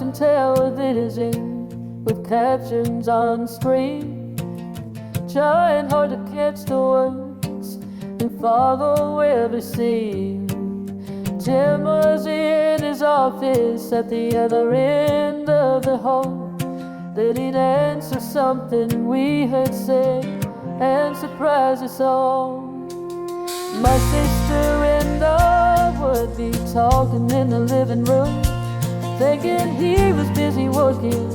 watching television with captions on screen, trying hard to catch the words and follow every scene. Tim was in his office at the other end of the hall. Then he'd answer something we had said and surprise us all. My sister and I would be talking in the living room, thinking he was busy working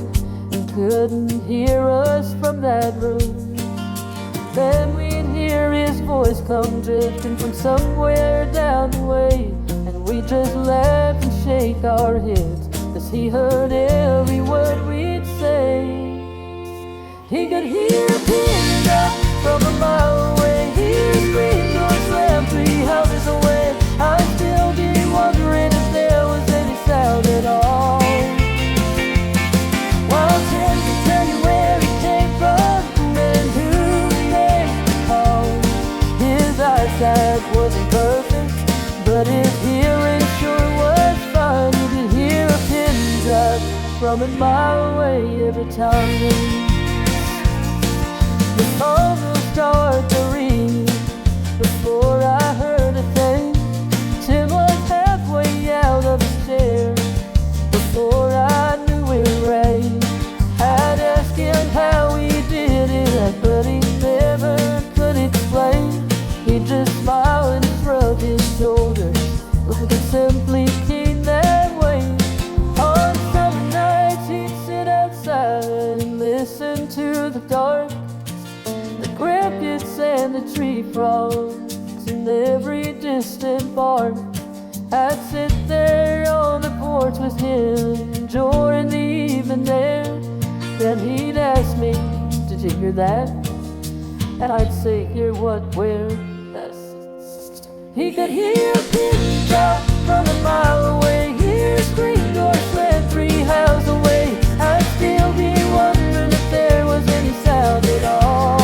and couldn't hear us from that room. Then we'd hear his voice come drifting from somewhere down the way, and we'd just laugh and shake our heads as he heard every word we'd say. He could hear a pin drop from a mile away, hear a scream door slam 3 houses away. I'd still be wondering if there was any sound at all. While Tim could tell you where he came from and who made the call. His eyesight wasn't perfect, but his hearing sure was fine. You could hear a pin drop from a mile away every time. The phone will start to ring before I heard a thing. Tim was halfway out of his chair before I knew it rang. I'd ask him how he did it, but he never could explain. He'd just smile and shrug his shoulders, looking simply keen that way. On summer nights he'd sit outside and listen to the dark, the crickets and the tree frogs and every distant bark. I'd sit there on the porch with him, enjoying the evening air. Then he'd ask me, "Did you hear that?" And I'd say, "Hear what, where?" He could hear a pin drop from a mile away, hear a screen door slam 3 houses away. I'd still be wondering if there was any sound at all.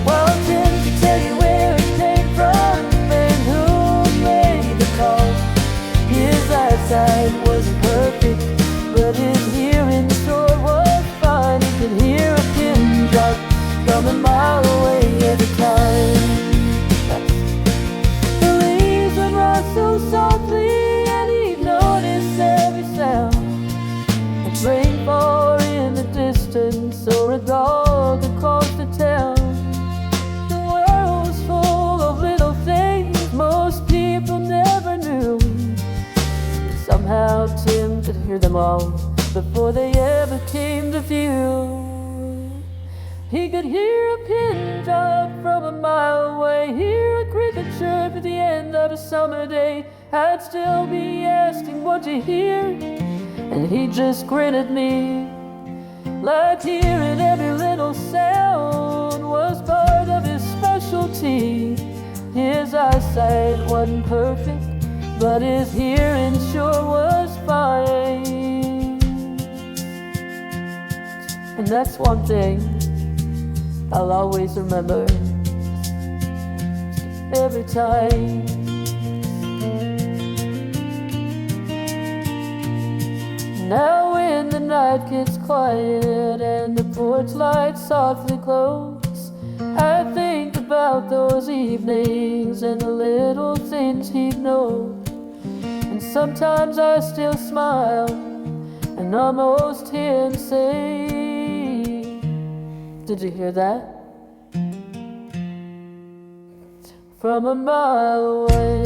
Well, Tim could tell you where it came from and who made the call. His eyesight wasn't perfect, but his hearing sure was fine. He could hear a pin drop from a mile away every time. The leaves would rustle softly and he'd notice every sound. A train far in the distance or a dog across the town. The world was full of little things most people never knew. Somehow Tim could hear them all before they ever came to view. He could hear a pin drop from a mile away, hear a cricket chirp at the end of a summer day. I'd still be asking, "What'd you hear?" And he'd just grin at me, like hearing every little sound was part of his specialty. His eyesight wasn't perfect, but his hearing sure was fine. And that's one thing I'll always remember every time. Now when the night gets quiet and the porch lights softly close, I think about those evenings and the little things he'd know. And sometimes I still smile and almost hear him say, "Did you hear that?" From a mile away.